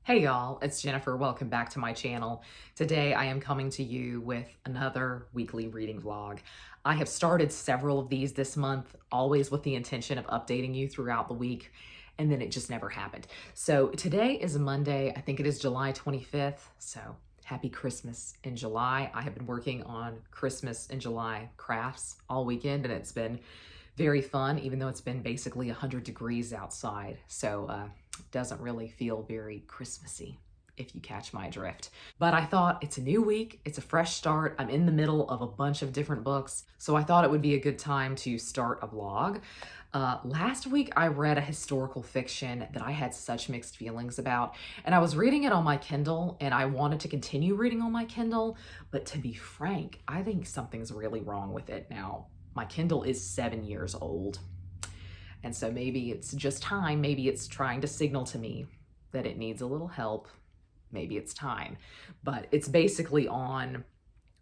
Hey y'all, it's Jennifer. Welcome back to my channel. Today I am coming to you with another weekly reading vlog. I have started several of these this month, always with the intention of updating you throughout the week, and then it just never happened. So today is Monday. I think it is July 25th. So happy Christmas in July. I have been working on Christmas in July crafts all weekend, and it's been very fun, even though it's been basically 100 degrees outside. So doesn't really feel very Christmassy, if you catch my drift. But I thought it's a new week, it's a fresh start. I'm in the middle of a bunch of different books, so I thought it would be a good time to start a vlog. Last week I read a historical fiction that I had such mixed feelings about, and I was reading it on my Kindle, and I wanted to continue reading on my Kindle, but to be frank, I think something's really wrong with it now. My Kindle is 7 years old. And so maybe it's just time. Maybe it's trying to signal to me that it needs a little help. Maybe it's time. But it's basically on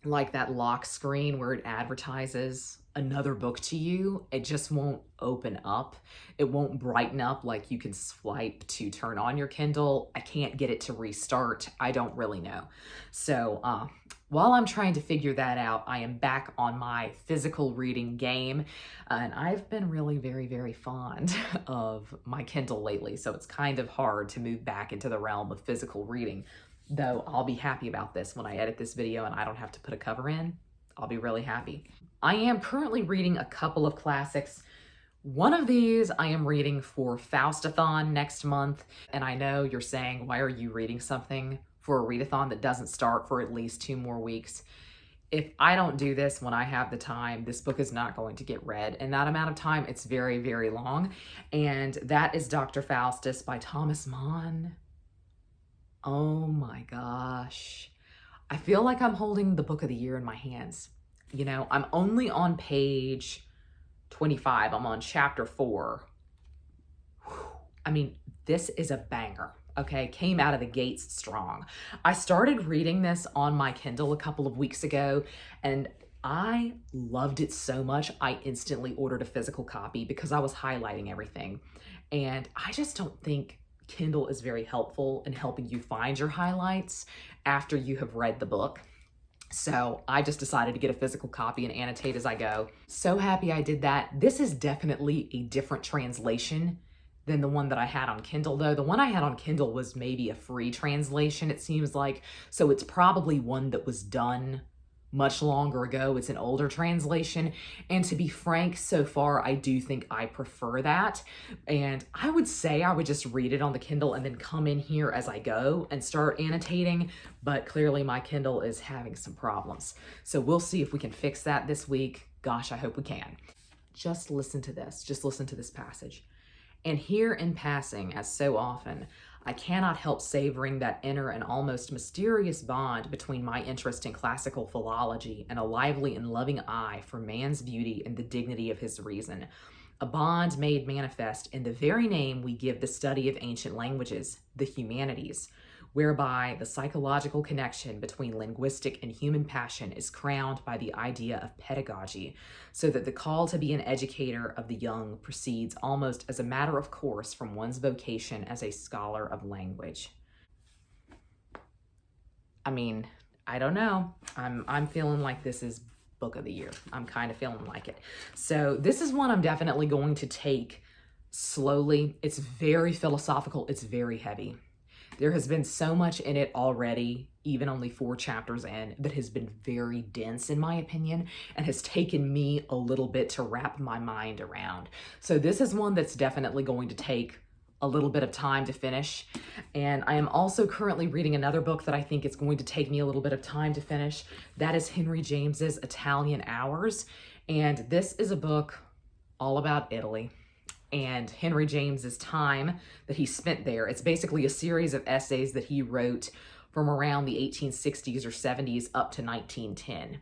like that lock screen where it advertises another book to you. It just won't open up. It won't brighten up like you can swipe to turn on your Kindle. I can't get it to restart. I don't really know. So while I'm trying to figure that out, I am back on my physical reading game, and I've been really very fond of my Kindle lately, so it's kind of hard to move back into the realm of physical reading, though I'll be happy about this when I edit this video and I don't have to put a cover in. I'll be really happy. I am currently reading a couple of classics. One of these I am reading for Faustathon next month, and I know you're saying, why are you reading something for a readathon that doesn't start for at least 2 more weeks? If I don't do this when I have the time, this book is not going to get read in that amount of time. It's very long, and that is Dr. Faustus by Thomas Mann. Oh my gosh. I feel like I'm holding the book of the year in my hands. You know, I'm only on page 25. I'm on chapter 4. I mean, this is a banger. Okay, came out of the gates strong. I started reading this on my Kindle a couple of weeks ago, and I loved it so much, I instantly ordered a physical copy because I was highlighting everything. And I just don't think Kindle is very helpful in helping you find your highlights after you have read the book. So I just decided to get a physical copy and annotate as I go. So happy I did that. This is definitely a different translation than the one that I had on Kindle, though. The one I had on Kindle was maybe a free translation, it seems like. So it's probably one that was done much longer ago. It's an older translation. And to be frank, so far, I do think I prefer that. And I would say I would just read it on the Kindle and then come in here as I go and start annotating. But clearly my Kindle is having some problems. So we'll see if we can fix that this week. Gosh, I hope we can. Just listen to this. Just listen to this passage. And here in passing, as so often, I cannot help savoring that inner and almost mysterious bond between my interest in classical philology and a lively and loving eye for man's beauty and the dignity of his reason. A bond made manifest in the very name we give the study of ancient languages, the humanities, whereby the psychological connection between linguistic and human passion is crowned by the idea of pedagogy, so that the call to be an educator of the young proceeds almost as a matter of course from one's vocation as a scholar of language. I mean, I don't know. I'm feeling like this is book of the year. I'm kind of feeling like it. So this is one I'm definitely going to take slowly. It's very philosophical. It's very heavy. There has been so much in it already, even only 4 chapters in, that has been very dense in my opinion and has taken me a little bit to wrap my mind around. So this is one that's definitely going to take a little bit of time to finish. And I am also currently reading another book that I think it's going to take me a little bit of time to finish. That is Henry James's Italian Hours. And this is a book all about Italy and Henry James's time that he spent there. It's basically a series of essays that he wrote from around the 1860s or 70s up to 1910.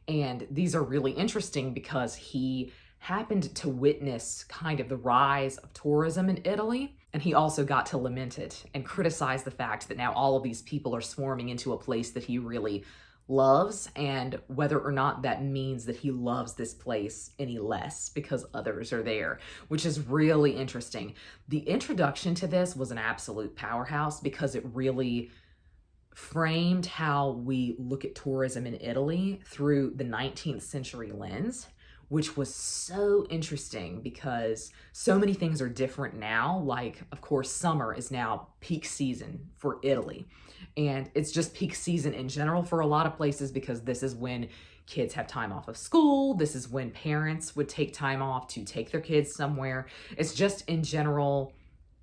And these are really interesting because he happened to witness kind of the rise of tourism in Italy, and he also got to lament it and criticize the fact that now all of these people are swarming into a place that he really loves, and whether or not that means that he loves this place any less because others are there, which is really interesting. The introduction to this was an absolute powerhouse because it really framed how we look at tourism in Italy through the 19th century lens, which was so interesting because so many things are different now. Like, of course, summer is now peak season for Italy. And it's just peak season in general for a lot of places because this is when kids have time off of school. This is when parents would take time off to take their kids somewhere. It's just in general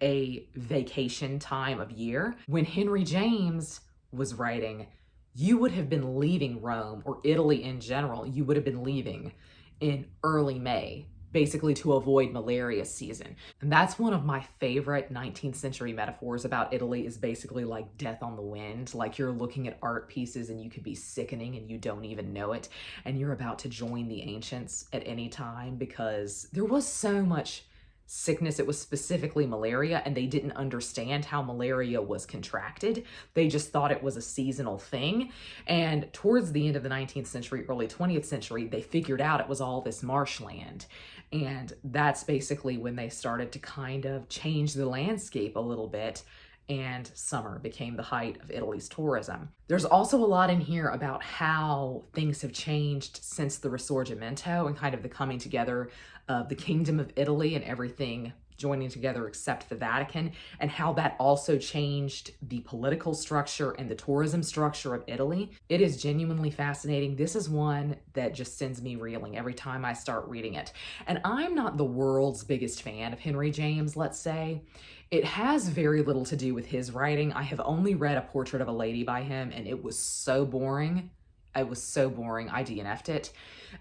a vacation time of year. When Henry James was writing, you would have been leaving Rome or Italy in general. You would have been leaving in early May, basically to avoid malaria season. And that's one of my favorite 19th century metaphors about Italy, is basically like death on the wind. Like you're looking at art pieces and you could be sickening and you don't even know it. And you're about to join the ancients at any time because there was so much sickness. It was specifically malaria, and they didn't understand how malaria was contracted. They just thought it was a seasonal thing. And towards the end of the 19th century, early 20th century, they figured out it was all this marshland. And that's basically when they started to kind of change the landscape a little bit, and summer became the height of Italy's tourism. There's also a lot in here about how things have changed since the Risorgimento and kind of the coming together of the Kingdom of Italy and everything joining together except the Vatican, and how that also changed the political structure and the tourism structure of Italy. It is genuinely fascinating. This is one that just sends me reeling every time I start reading it. And I'm not the world's biggest fan of Henry James, let's say. It has very little to do with his writing. I have only read A Portrait of a Lady by him, and it was so boring. It was so boring, I DNF'd it.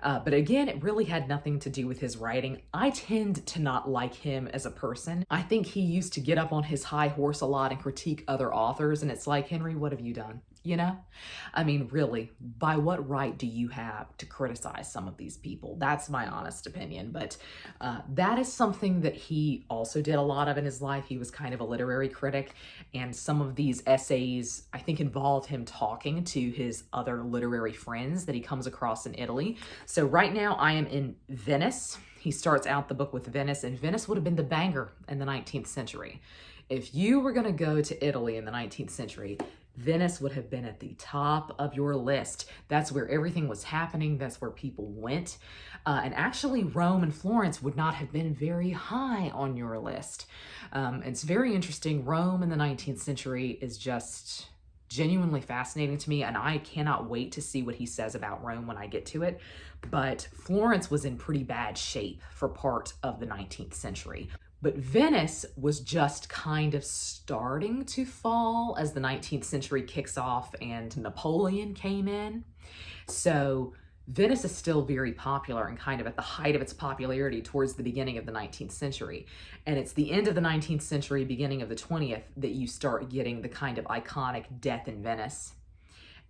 But again, it really had nothing to do with his writing. I tend to not like him as a person. I think he used to get up on his high horse a lot and critique other authors, and it's like, Henry, what have you done? You know? I mean, really, by what right do you have to criticize some of these people? That's my honest opinion. But that is something that he also did a lot of in his life. He was kind of a literary critic, and some of these essays, I think, involved him talking to his other literary friends that he comes across in Italy. So right now I am in Venice. He starts out the book with Venice, and Venice would have been the banger in the 19th century. If you were going to go to Italy in the 19th century, Venice would have been at the top of your list. That's where everything was happening. That's where people went. And actually, Rome and Florence would not have been very high on your list. It's very interesting. Rome in the 19th century is just genuinely fascinating to me, and I cannot wait to see what he says about Rome when I get to it. But Florence was in pretty bad shape for part of the 19th century. But Venice was just kind of starting to fall as the 19th century kicks off and Napoleon came in. So Venice is still very popular and kind of at the height of its popularity towards the beginning of the 19th century. And it's the end of the 19th century, beginning of the 20th, that you start getting the kind of iconic death in Venice.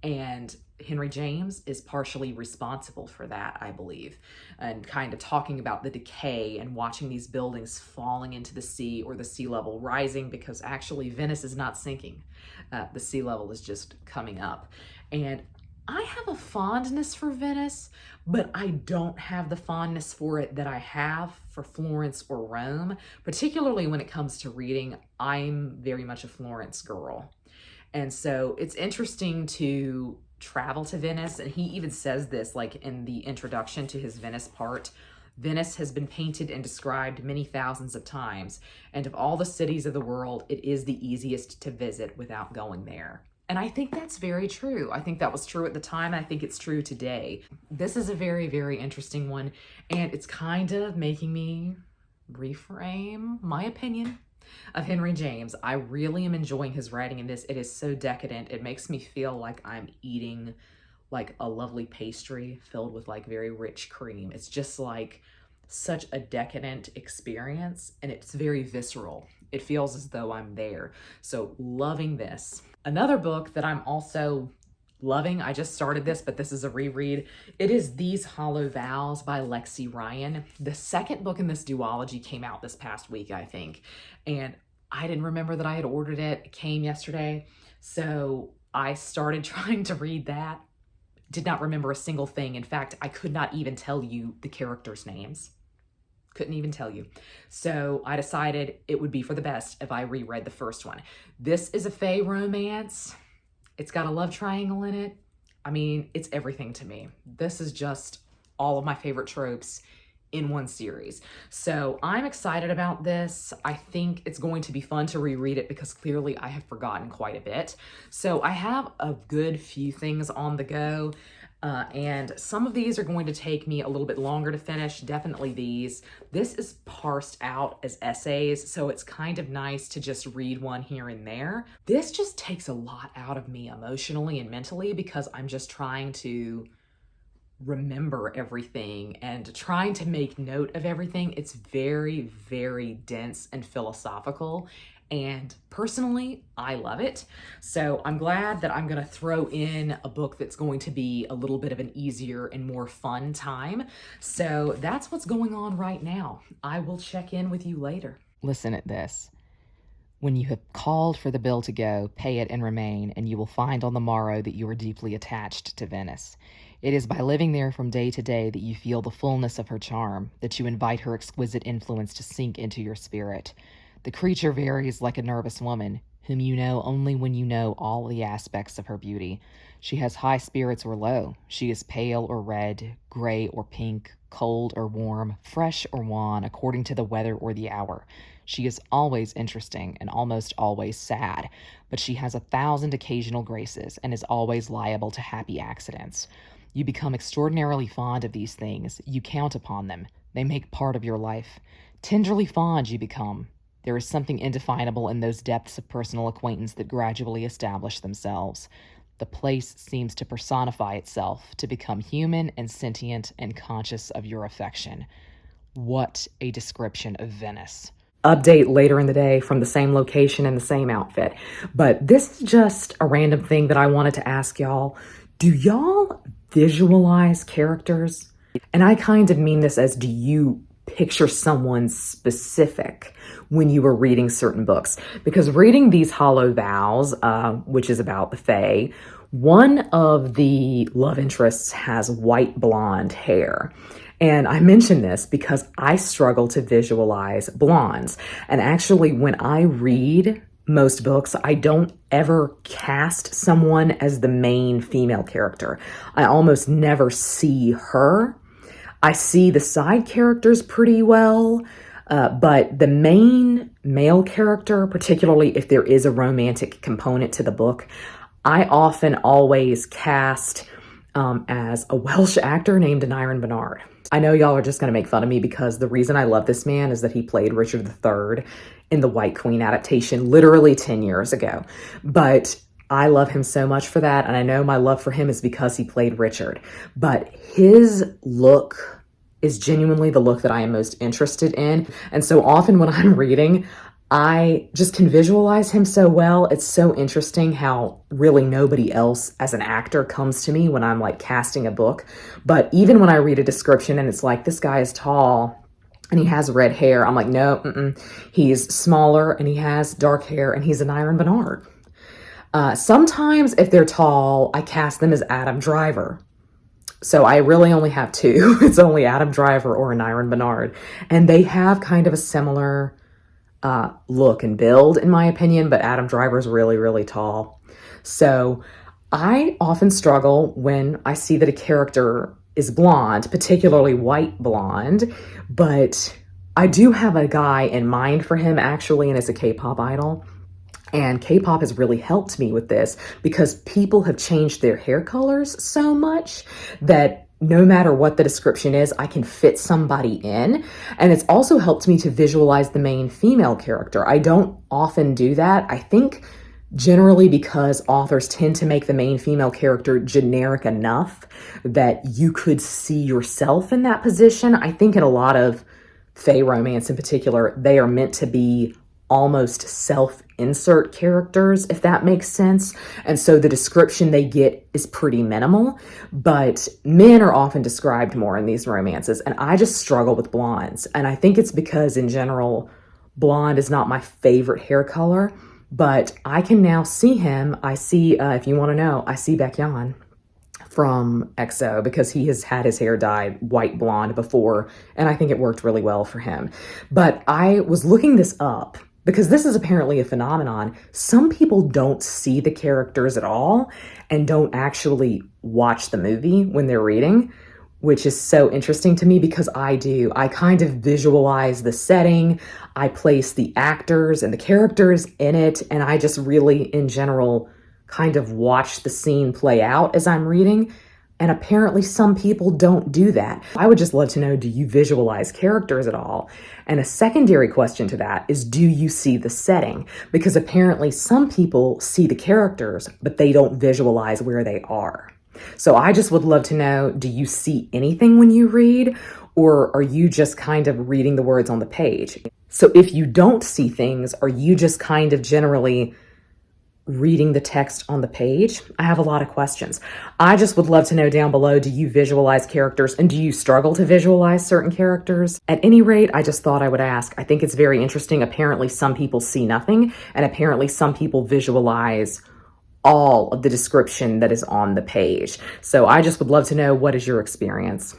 And Henry James is partially responsible for that, I believe, and kind of talking about the decay and watching these buildings falling into the sea or the sea level rising, because actually Venice is not sinking. The sea level is just coming up. And I have a fondness for Venice, but I don't have the fondness for it that I have for Florence or Rome, particularly when it comes to reading. I'm very much a Florence girl. And so it's interesting to travel to Venice. And he even says this, like in the introduction to his Venice part, Venice has been painted and described many thousands of times. And of all the cities of the world, it is the easiest to visit without going there. And I think that's very true. I think that was true at the time. And I think it's true today. This is a very, very interesting one. And it's kind of making me reframe my opinion of Henry James. I really am enjoying his writing in this. It is so decadent. It makes me feel like I'm eating like a lovely pastry filled with like very rich cream. It's just like such a decadent experience, and it's very visceral. It feels as though I'm there. So loving this. Another book that I'm also loving, I just started this, but this is a reread. It is These Hollow Vows by Lexi Ryan. The second book in this duology came out this past week, I think. And I didn't remember that I had ordered it. It came yesterday. So I started trying to read that. did not remember a single thing. In fact, I could not even tell you the characters' names. Couldn't even tell you. So I decided it would be for the best if I reread the first one. This is a fae romance. It's got a love triangle in it. I mean, it's everything to me. This is just all of my favorite tropes in one series. So I'm excited about this. I think it's going to be fun to reread it because clearly I have forgotten quite a bit. So I have a good few things on the go. And some of these are going to take me a little bit longer to finish, definitely these. This is parsed out as essays, so it's kind of nice to just read one here and there. This just takes a lot out of me emotionally and mentally because I'm just trying to remember everything and trying to make note of everything. It's very, very dense and philosophical. And personally, I love it. So I'm glad that I'm going to throw in a book that's going to be a little bit of an easier and more fun time. So that's what's going on right now. I will check in with you later. Listen at this. When you have called for the bill to go, pay it and remain, and you will find on the morrow that you are deeply attached to Venice. It is by living there from day to day that you feel the fullness of her charm, that you invite her exquisite influence to sink into your spirit. The creature varies like a nervous woman, whom you know only when you know all the aspects of her beauty. She has high spirits or low. She is pale or red, gray or pink, cold or warm, fresh or wan, according to the weather or the hour. She is always interesting and almost always sad, but she has 1,000 occasional graces and is always liable to happy accidents. You become extraordinarily fond of these things. You count upon them. They make part of your life. Tenderly fond you become. There is something indefinable in those depths of personal acquaintance that gradually establish themselves. The place seems to personify itself, to become human and sentient and conscious of your affection. What a description of Venice. Update later in the day from the same location and the same outfit. But this is just a random thing that I wanted to ask y'all. Do y'all visualize characters? And I kind of mean this as, do you picture someone specific when you were reading certain books? Because reading these Hollow Vows, which is about the Fae, one of the love interests has white blonde hair. And I mention this because I struggle to visualize blondes. And actually, when I read most books, I don't ever cast someone as the main female character. I almost never see her. I see the side characters pretty well, but the main male character, particularly if there is a romantic component to the book, I often always cast as a Welsh actor named Aneurin Bernard. I know y'all are just going to make fun of me because the reason I love this man is that he played Richard III in the White Queen adaptation literally 10 years ago. But I love him so much for that, and I know my love for him is because he played Richard. But his look is genuinely the look that I am most interested in. And so often when I'm reading, I just can visualize him so well. It's so interesting how really nobody else as an actor comes to me when I'm like casting a book. But even when I read a description and it's like, this guy is tall and he has red hair, I'm like, no, he's smaller and he has dark hair and he's Aneurin Bernard. Sometimes if they're tall, I cast them as Adam Driver. So I really only have two. It's only Adam Driver or Aneurin Bernard. And they have kind of a similar look and build, in my opinion, but Adam Driver's really, really tall. So I often struggle when I see that a character is blonde, particularly white blonde, but I do have a guy in mind for him actually, and it's a K-pop idol. And K-pop has really helped me with this because people have changed their hair colors so much that no matter what the description is, I can fit somebody in. And it's also helped me to visualize the main female character. I don't often do that. I think generally because authors tend to make the main female character generic enough that you could see yourself in that position. I think in a lot of fae romance in particular, they are meant to be almost self-insert characters, if that makes sense. And so the description they get is pretty minimal, but men are often described more in these romances. And I just struggle with blondes. And I think it's because in general, blonde is not my favorite hair color, but I can now see him. I see, if you want to know, I see Baekhyun from EXO because he has had his hair dyed white blonde before, and I think it worked really well for him. But I was looking this up because this is apparently a phenomenon. Some people don't see the characters at all and don't actually watch the movie when they're reading, which is so interesting to me because I do. I kind of visualize the setting, I place the actors and the characters in it, and I just really, in general, kind of watch the scene play out as I'm reading. And apparently some people don't do that. I would just love to know, do you visualize characters at all? And a secondary question to that is, do you see the setting? Because apparently some people see the characters, but they don't visualize where they are. So I just would love to know, do you see anything when you read, or are you just kind of reading the words on the page? So if you don't see things, are you just kind of generally reading the text on the page? I have a lot of questions. I just would love to know down below, do you visualize characters, and do you struggle to visualize certain characters? At any rate, I just thought I would ask. I think it's very interesting. Apparently some people see nothing, and apparently some people visualize all of the description that is on the page. So I just would love to know, what is your experience?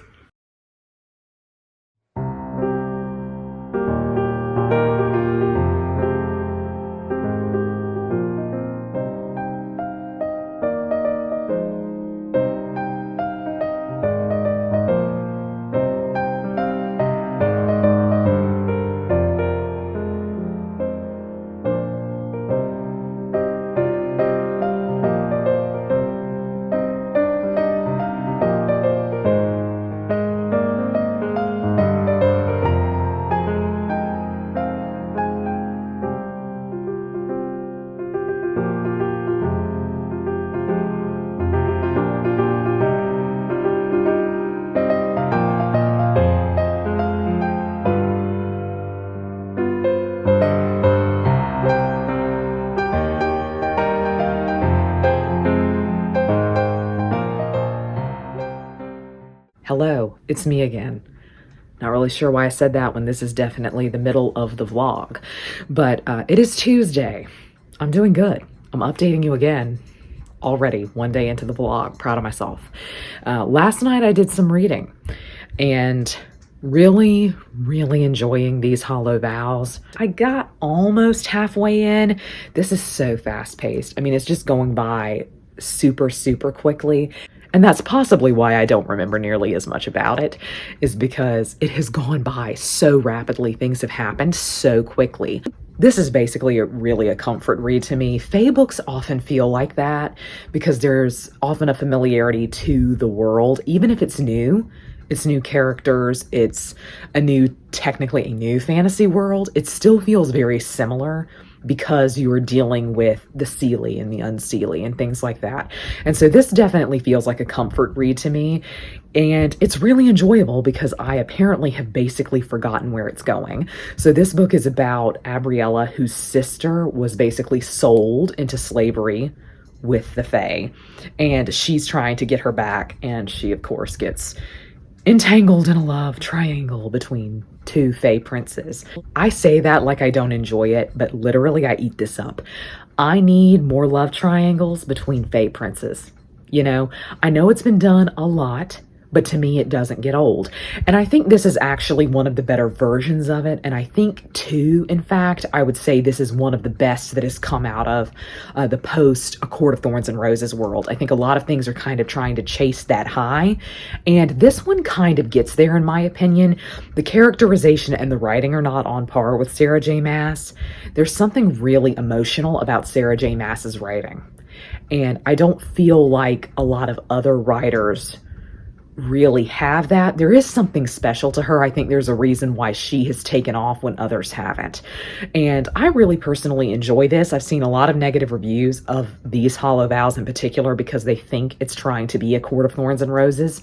Hello, it's me again. Not really sure why I said that when this is definitely the middle of the vlog, but it is Tuesday. I'm doing good. I'm updating you again already, one day into the vlog. Proud of myself. Last night I did some reading and really enjoying these hollow vows. I got almost halfway in. This is so fast paced. I mean, it's just going by super quickly. And that's possibly why I don't remember nearly as much about it, is because it has gone by so rapidly. Things have happened so quickly. This is basically really a comfort read to me. Fae books often feel like that because there's often a familiarity to the world, even if it's new. It's new characters, it's technically a new fantasy world. It still feels very similar because you are dealing with the Seelie and the Unseelie and things like that. And so this definitely feels like a comfort read to me. And it's really enjoyable because I apparently have basically forgotten where it's going. So this book is about Abriella, whose sister was basically sold into slavery with the Fae. And she's trying to get her back. And she, of course, gets entangled in a love triangle between two Fae princes. I say that like I don't enjoy it, but literally I eat this up. I need more love triangles between Fae princes. You know, I know it's been done a lot, but to me it doesn't get old. And I think this is actually one of the better versions of it. And I think too, in fact, I would say this is one of the best that has come out of the post A Court of Thorns and Roses world. I think a lot of things are kind of trying to chase that high. And this one kind of gets there, in my opinion. The characterization and the writing are not on par with Sarah J. Maas. There's something really emotional about Sarah J. Maas's writing. And I don't feel like a lot of other writers really have that. There is something special to her. I think there's a reason why she has taken off when others haven't. And I really personally enjoy this. I've seen a lot of negative reviews of these Hollow Vows in particular because they think it's trying to be A Court of Thorns and Roses.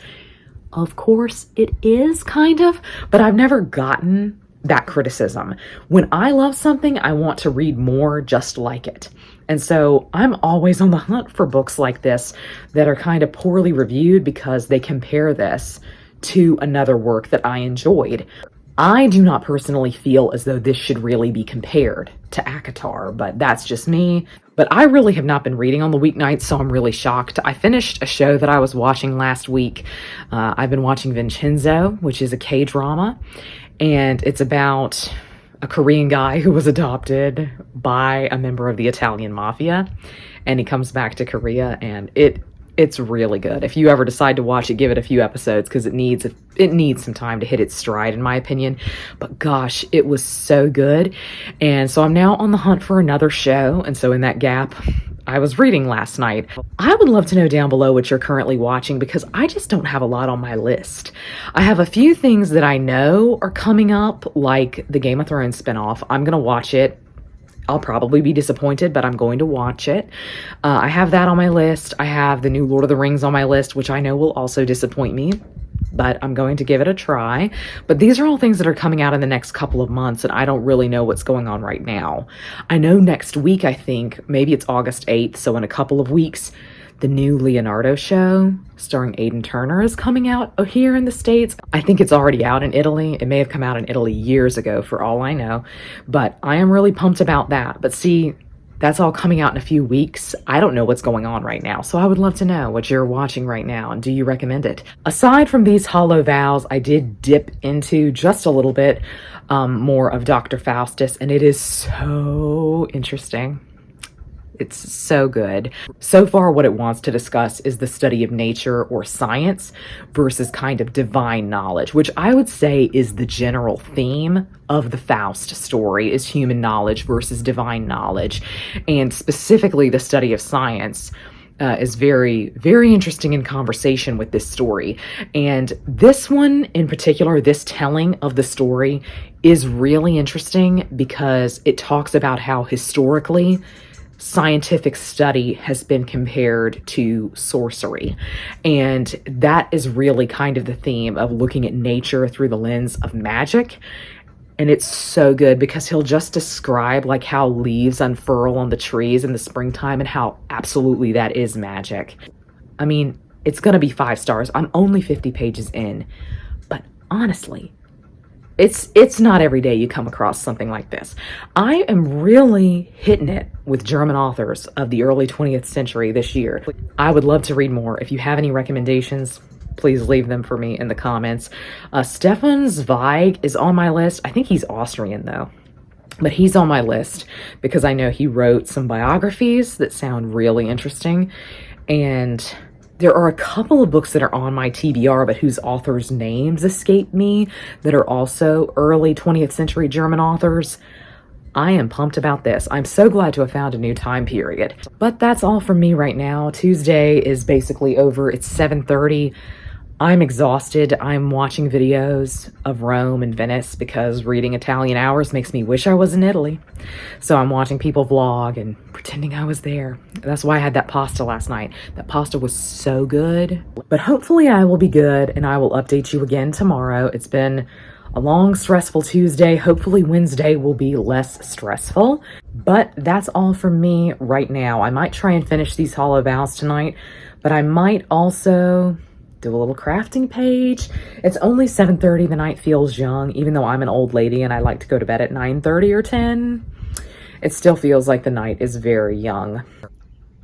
Of course it is, kind of, but I've never gotten that criticism. When I love something, I want to read more just like it. And so I'm always on the hunt for books like this that are kind of poorly reviewed because they compare this to another work that I enjoyed. I do not personally feel as though this should really be compared to ACOTAR, but that's just me. But I really have not been reading on the weeknights, so I'm really shocked. I finished a show that I was watching last week. I've been watching Vincenzo, which is a K-drama, and it's about a Korean guy who was adopted by a member of the Italian mafia, and he comes back to Korea, and it's really good. If you ever decide to watch it, give it a few episodes, because it needs some time to hit its stride, in my opinion. But gosh, it was so good. And so I'm now on the hunt for another show. And so in that gap, I was reading last night. I would love to know down below what you're currently watching, because I just don't have a lot on my list. I have a few things that I know are coming up, like the Game of Thrones spinoff. I'm going to watch it. I'll probably be disappointed, but I'm going to watch it. I have that on my list. I have the new Lord of the Rings on my list, which I know will also disappoint me, but I'm going to give it a try. But these are all things that are coming out in the next couple of months, and I don't really know what's going on right now. I know next week, I think, maybe it's August 8th, so in a couple of weeks, the new Leonardo show starring Aidan Turner is coming out here in the States. I think it's already out in Italy. It may have come out in Italy years ago for all I know, but I am really pumped about that. But see, that's all coming out in a few weeks. I don't know what's going on right now, so I would love to know what you're watching right now, and do you recommend it? Aside from these hollow vows, I did dip into just a little bit more of Dr. Faustus, and it is so interesting. It's so good. So far, what it wants to discuss is the study of nature or science versus kind of divine knowledge, which I would say is the general theme of the Faust story, is human knowledge versus divine knowledge. And specifically, the study of science is very, very interesting in conversation with this story. And this one in particular, this telling of the story, is really interesting because it talks about how historically scientific study has been compared to sorcery. And that is really kind of the theme of looking at nature through the lens of magic. And it's so good because he'll just describe like how leaves unfurl on the trees in the springtime and how absolutely that is magic. I mean, it's going to be 5 stars. I'm only 50 pages in, but honestly, it's not every day you come across something like this. I am really hitting it with German authors of the early 20th century this year. I would love to read more. If you have any recommendations, please leave them for me in the comments. Stefan Zweig is on my list. I think he's Austrian though, but he's on my list because I know he wrote some biographies that sound really interesting. And there are a couple of books that are on my TBR, but whose authors' names escape me, that are also early 20th century German authors. I am pumped about this. I'm so glad to have found a new time period. But that's all from me right now. Tuesday is basically over. It's 7:30. I'm exhausted. I'm watching videos of Rome and Venice because reading Italian hours makes me wish I was in Italy. So I'm watching people vlog and pretending I was there. That's why I had that pasta last night. That pasta was so good. But hopefully I will be good and I will update you again tomorrow. It's been a long, stressful Tuesday. Hopefully Wednesday will be less stressful. But that's all from me right now. I might try and finish these hollow vows tonight, but I might also do a little crafting page. It's only 7:30. The night feels young, even though I'm an old lady and I like to go to bed at 9:30 or 10. It still feels like the night is very young.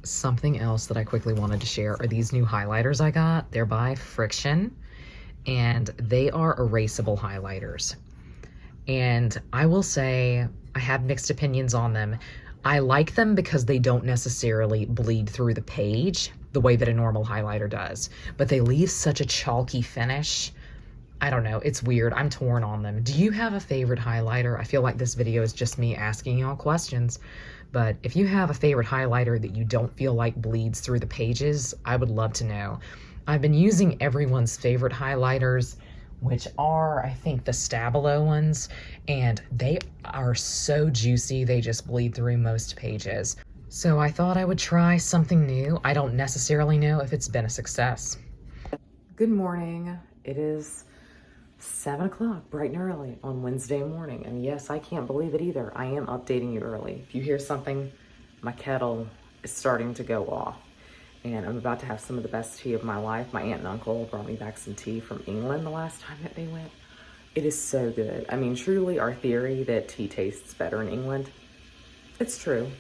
Something else that I quickly wanted to share are these new highlighters I got. They're by Friction, and they are erasable highlighters. And I will say I have mixed opinions on them. I like them because they don't necessarily bleed through the page the way that a normal highlighter does, but they leave such a chalky finish. I don't know, it's weird. I'm torn on them. Do you have a favorite highlighter? I feel like this video is just me asking y'all questions, but if you have a favorite highlighter that you don't feel like bleeds through the pages, I would love to know. I've been using everyone's favorite highlighters, which are, I think, the Stabilo ones, and they are so juicy, they just bleed through most pages. So I thought I would try something new. I don't necessarily know if it's been a success. Good morning. It is 7 o'clock, bright and early on Wednesday morning. And yes, I can't believe it either. I am updating you early. If you hear something, my kettle is starting to go off. And I'm about to have some of the best tea of my life. My aunt and uncle brought me back some tea from England the last time that they went. It is so good. I mean, truly, our theory that tea tastes better in England, it's true.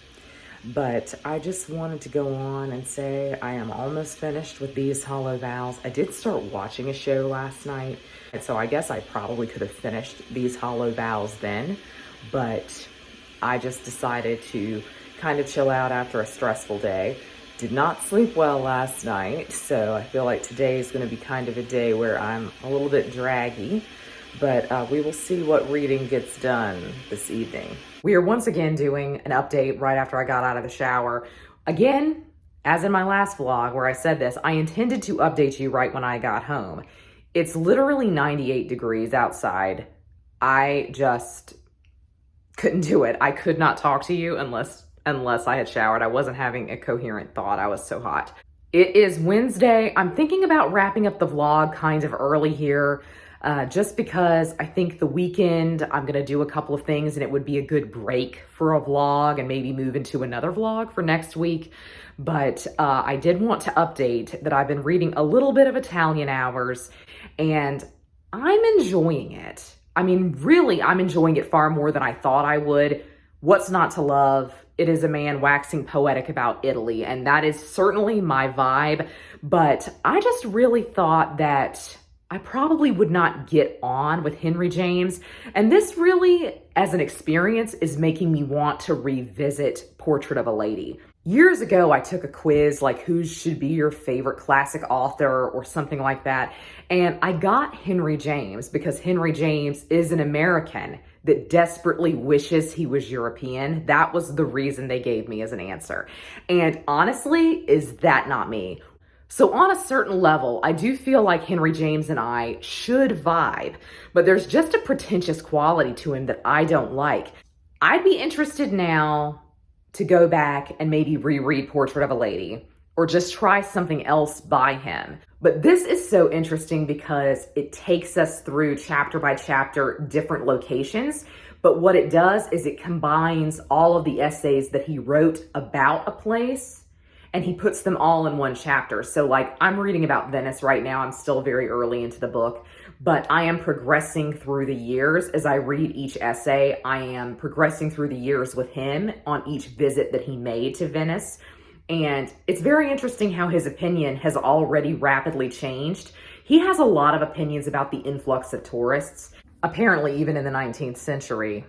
But I just wanted to go on and say I am almost finished with these hollow vows. I did start watching a show last night, and so I guess I probably could have finished these hollow vows then, but I just decided to kind of chill out after a stressful day. Did not sleep well last night, so I feel like today is going to be kind of a day where I'm a little bit draggy, but we will see what reading gets done this evening. We are once again doing an update right after I got out of the shower. Again, as in my last vlog where I said this, I intended to update you right when I got home. It's literally 98 degrees outside. I just couldn't do it. I could not talk to you unless I had showered. I wasn't having a coherent thought. I was so hot. It is Wednesday. I'm thinking about wrapping up the vlog kind of early here. Just because I think the weekend I'm going to do a couple of things and it would be a good break for a vlog and maybe move into another vlog for next week. But I did want to update that I've been reading a little bit of Italian Hours and I'm enjoying it. I mean, really, I'm enjoying it far more than I thought I would. What's not to love? It is a man waxing poetic about Italy, and that is certainly my vibe. But I just really thought that I probably would not get on with Henry James. And this really, as an experience, is making me want to revisit Portrait of a Lady. Years ago, I took a quiz like who should be your favorite classic author or something like that. And I got Henry James because Henry James is an American that desperately wishes he was European. That was the reason they gave me as an answer. And honestly, is that not me? So on a certain level, I do feel like Henry James and I should vibe, but there's just a pretentious quality to him that I don't like. I'd be interested now to go back and maybe reread Portrait of a Lady or just try something else by him. But this is so interesting because it takes us through chapter by chapter different locations. But what it does is it combines all of the essays that he wrote about a place and he puts them all in one chapter. So like I'm reading about Venice right now. I'm still very early into the book, but I am progressing through the years. As I read each essay, I am progressing through the years with him on each visit that he made to Venice. And it's very interesting how his opinion has already rapidly changed. He has a lot of opinions about the influx of tourists. Apparently, even in the 19th century,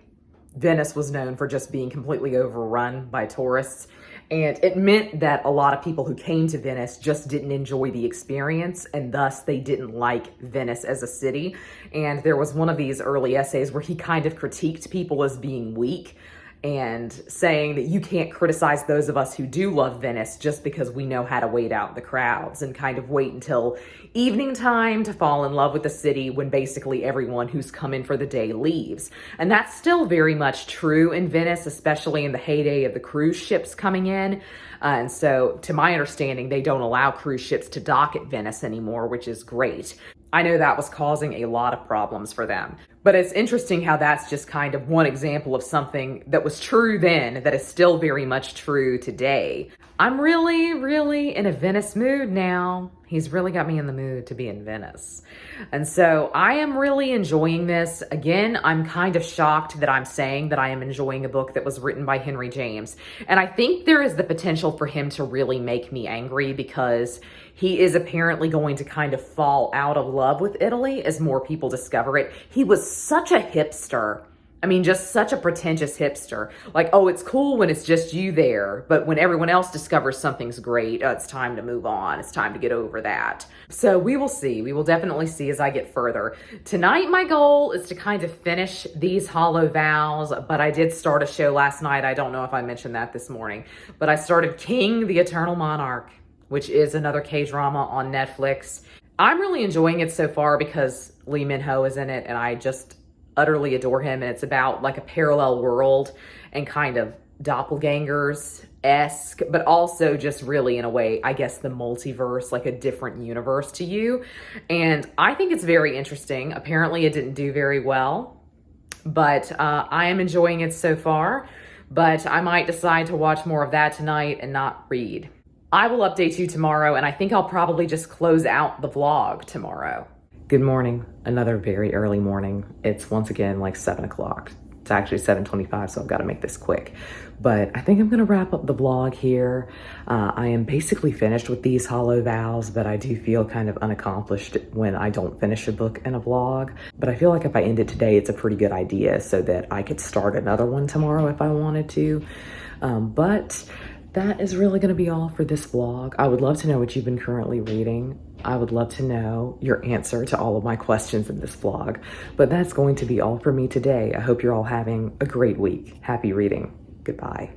Venice was known for just being completely overrun by tourists. And it meant that a lot of people who came to Venice just didn't enjoy the experience, and thus they didn't like Venice as a city. And there was one of these early essays where he kind of critiqued people as being weak and saying that you can't criticize those of us who do love Venice just because we know how to wait out the crowds and kind of wait until evening time to fall in love with the city when basically everyone who's come in for the day leaves. And that's still very much true in Venice, especially in the heyday of the cruise ships coming in. And so to my understanding, they don't allow cruise ships to dock at Venice anymore, which is great. I know that was causing a lot of problems for them. But it's interesting how that's just kind of one example of something that was true then that is still very much true today. I'm really in a Venice mood now. He's really got me in the mood to be in Venice. And so I am really enjoying this. Again, I'm kind of shocked that I'm saying that I am enjoying a book that was written by Henry James. And I think there is the potential for him to really make me angry because he is apparently going to kind of fall out of love with Italy as more people discover it. He was such a hipster. I mean, just such a pretentious hipster. Like, oh, it's cool when it's just you there, but when everyone else discovers something's great, it's time to move on. It's time to get over that. So we will see. We will definitely see as I get further. Tonight, my goal is to kind of finish these hollow vows, but I did start a show last night. I don't know if I mentioned that this morning, but I started King the Eternal Monarch, which is another K-drama on Netflix. I'm really enjoying it so far because Lee Min-ho is in it, and I just utterly adore him. And it's about like a parallel world and kind of doppelgangers-esque, but also just really in a way, I guess, the multiverse, like a different universe to you. And I think it's very interesting. Apparently it didn't do very well, but I am enjoying it so far. But I might decide to watch more of that tonight and not read. I will update you tomorrow, and I think I'll probably just close out the vlog tomorrow. Good morning. Another very early morning. It's once again like 7 o'clock. It's actually 7:25, so I've got to make this quick. But I think I'm going to wrap up the vlog here. I am basically finished with these hollow vows, but I do feel kind of unaccomplished when I don't finish a book in a vlog. But I feel like if I end it today, it's a pretty good idea so that I could start another one tomorrow if I wanted to. But that is really going to be all for this vlog. I would love to know what you've been currently reading. I would love to know your answer to all of my questions in this vlog. But that's going to be all for me today. I hope you're all having a great week. Happy reading. Goodbye.